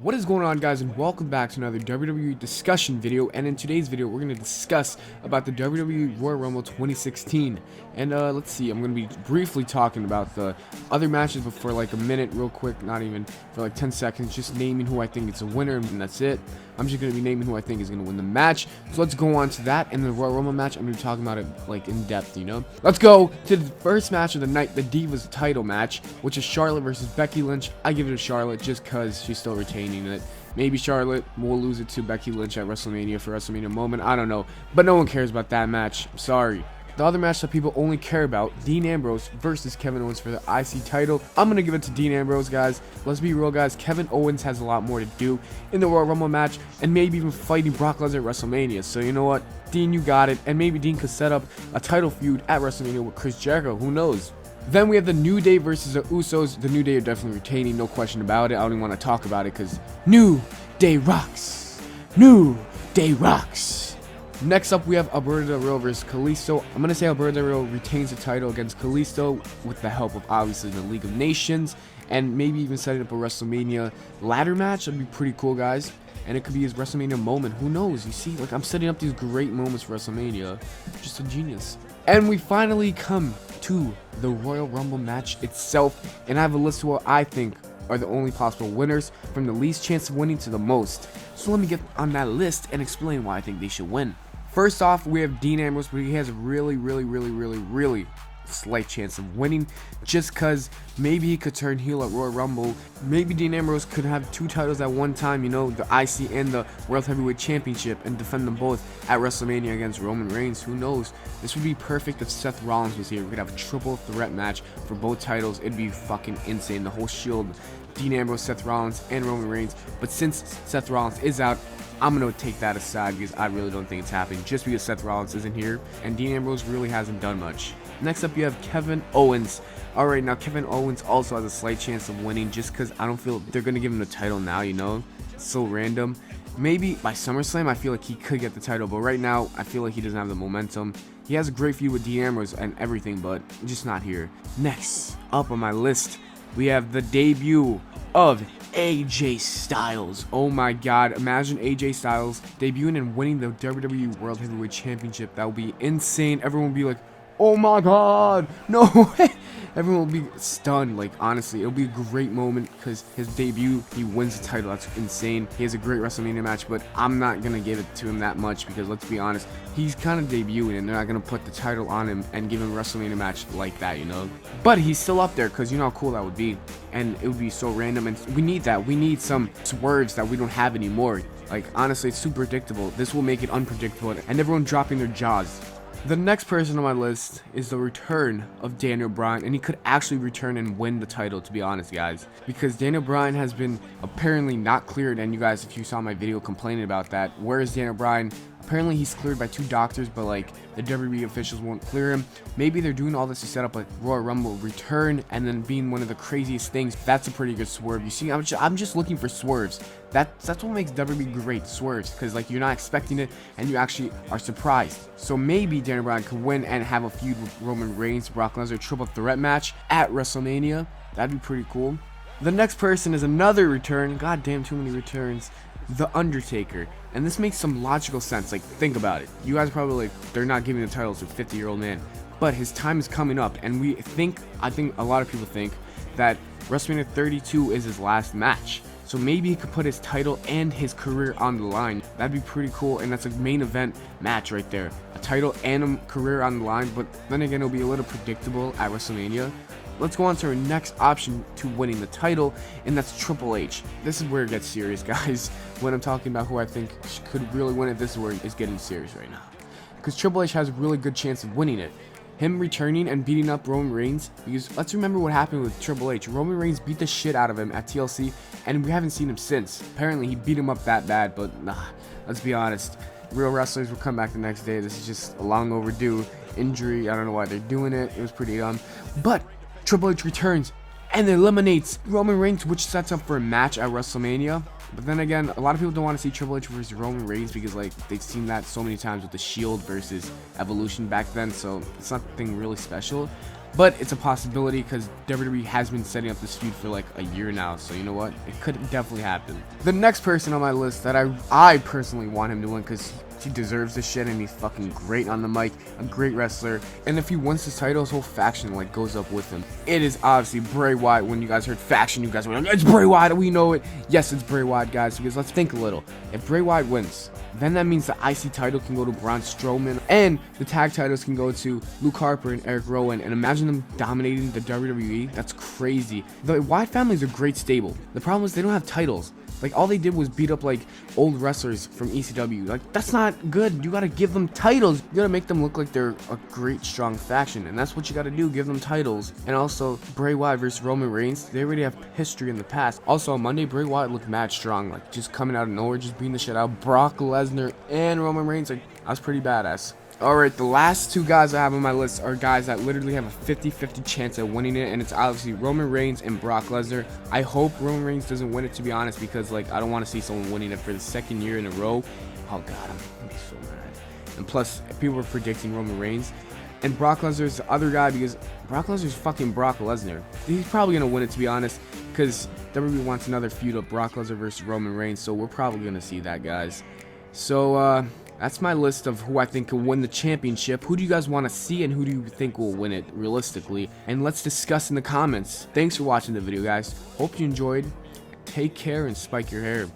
What is going on, guys, and welcome back to another WWE discussion video. And in today's video we're going to discuss about the WWE Royal Rumble 2016. And let's see, I'm going to be briefly talking about the other matches, but for like a minute real quick, not even for like 10 seconds, just naming who I think is a winner, and that's it. I'm just going to be naming who I think is going to win the match. So let's go on to that. And the Royal Rumble match, I'm going to be talking about it like in depth, you know. Let's go to the first match of the night, the Divas title match, which is Charlotte versus Becky Lynch. I give it to Charlotte just because she's still retaining it. Maybe Charlotte will lose it to Becky Lynch at WrestleMania for WrestleMania moment. I don't know. But no one cares about that match. I'm sorry. The other match that people only care about, Dean Ambrose versus Kevin Owens for the IC title. I'm going to give it to Dean Ambrose, guys. Let's be real, guys. Kevin Owens has a lot more to do in the Royal Rumble match and maybe even fighting Brock Lesnar at WrestleMania. So you know what? Dean, you got it. And maybe Dean could set up a title feud at WrestleMania with Chris Jericho. Who knows? Then we have the New Day versus the Usos. The New Day are definitely retaining, no question about it. I don't even want to talk about it because New Day rocks. New Day rocks. Next up, we have Alberto Del Rio versus Kalisto. I'm going to say Alberto Del Rio retains the title against Kalisto with the help of obviously the League of Nations and maybe even setting up a WrestleMania ladder match. That'd be pretty cool, guys. And it could be his WrestleMania moment. Who knows? You see, like, I'm setting up these great moments for WrestleMania. Just a genius. And we finally come to the Royal Rumble match itself. And I have a list of what I think are the only possible winners from the least chance of winning to the most. So let me get on that list and explain why I think they should win. First off, we have Dean Ambrose, but he has a really slight chance of winning just because maybe he could turn heel at Royal Rumble. Maybe Dean Ambrose could have two titles at one time, you know, the IC and the World Heavyweight Championship, and defend them both at WrestleMania against Roman Reigns. Who knows? This would be perfect if Seth Rollins was here. We could have a triple threat match for both titles. It'd be fucking insane. The whole Shield, Dean Ambrose, Seth Rollins, and Roman Reigns. But since Seth Rollins is out, I'm going to take that aside because I really don't think it's happening just because Seth Rollins isn't here and Dean Ambrose really hasn't done much. Next up, you have Kevin Owens. Alright, now Kevin Owens also has a slight chance of winning just because I don't feel they're going to give him the title now, you know? It's so random. Maybe by SummerSlam, I feel like he could get the title, but right now, I feel like he doesn't have the momentum. He has a great feud with Dean Ambrose and everything, but just not here. Next up on my list, we have the debut of AJ Styles. Oh my god, imagine AJ Styles debuting and winning the WWE World Heavyweight Championship. That would be insane. Everyone would be like, oh my god, no way. Everyone will be stunned. Like, honestly, it'll be a great moment because his debut, he wins the title. That's insane. He has a great WrestleMania match, but I'm not gonna give it to him that much because let's be honest, he's kind of debuting and they're not gonna put the title on him and give him a WrestleMania match like that, you know. But he's still up there because you know how cool that would be, and it would be so random. And we need that. We need some swerves that we don't have anymore. Like, honestly, it's too predictable. This will make it unpredictable and everyone dropping their jaws. The next person on my list is the return of Daniel Bryan, and he could actually return and win the title, to be honest, guys, because Daniel Bryan has been apparently not cleared. And you guys, if you saw my video complaining about that, where is Daniel Bryan? Apparently he's cleared by 2 doctors, but like the WWE officials won't clear him. Maybe they're doing all this to set up a Royal Rumble return and then being one of the craziest things. That's a pretty good swerve. You see, I'm just looking for swerves. That's what makes WWE great, swerves, because like you're not expecting it and you actually are surprised. So maybe Daniel Bryan could win and have a feud with Roman Reigns, Brock Lesnar, triple threat match at WrestleMania. That'd be pretty cool. The next person is another return. God damn, too many returns. The Undertaker. And this makes some logical sense. Like, think about it. You guys are probably like, they're not giving the titles to a 50-year-old man. But his time is coming up. And I think a lot of people think that WrestleMania 32 is his last match. So maybe he could put his title and his career on the line. That'd be pretty cool. And that's a main event match right there. A title and a career on the line. But then again, it'll be a little predictable at WrestleMania. Let's go on to our next option to winning the title, and that's Triple H. This is where it gets serious, guys. When I'm talking about who I think could really win it, this is where it's getting serious right now. Because Triple H has a really good chance of winning it. Him returning and beating up Roman Reigns, because let's remember what happened with Triple H. Roman Reigns beat the shit out of him at TLC, and we haven't seen him since. Apparently, he beat him up that bad, but nah, let's be honest. Real wrestlers will come back the next day. This is just a long overdue injury. I don't know why they're doing it. It was pretty dumb. But Triple H returns and eliminates Roman Reigns, which sets up for a match at WrestleMania. But then again, a lot of people don't want to see Triple H versus Roman Reigns because like they've seen that so many times with the Shield versus Evolution back then, so it's nothing really special. but it's a possibility because WWE has been setting up this feud for like a year now, so you know what, it could definitely happen. The next person on my list that I personally want him to win because he deserves this shit and he's fucking great on the mic, a great wrestler, and if he wins this title, his whole faction like goes up with him. It is obviously Bray Wyatt. When you guys heard faction, you guys were like, it's Bray Wyatt, we know it. Yes, it's Bray Wyatt, guys, because let's think a little. If Bray Wyatt wins, then that means the IC title can go to Braun Strowman, and the tag titles can go to Luke Harper and Eric Rowan, and imagine them dominating the WWE. That's crazy. The Wyatt family is a great stable. The problem is they don't have titles. Like, all they did was beat up, like, old wrestlers from ECW. Like, that's not good. You gotta give them titles. You gotta make them look like they're a great, strong faction. And that's what you gotta do, give them titles. And also, Bray Wyatt versus Roman Reigns, they already have history in the past. Also, on Monday, Bray Wyatt looked mad strong. Like, just coming out of nowhere, just beating the shit out of Brock Lesnar and Roman Reigns. Like, that was pretty badass. Alright, the last two guys I have on my list are guys that literally have a 50-50 chance at winning it, and it's obviously Roman Reigns and Brock Lesnar. I hope Roman Reigns doesn't win it, to be honest, because like I don't want to see someone winning it for the second year in a row. Oh god, I'm so mad. And plus, people were predicting Roman Reigns. And Brock Lesnar's the other guy because Brock Lesnar's fucking Brock Lesnar. He's probably going to win it, to be honest, because WWE wants another feud of Brock Lesnar versus Roman Reigns, so we're probably going to see that, guys. So, that's my list of who I think can win the championship. Who do you guys want to see and who do you think will win it realistically? And let's discuss in the comments. Thanks for watching the video, guys. Hope you enjoyed. Take care and spike your hair.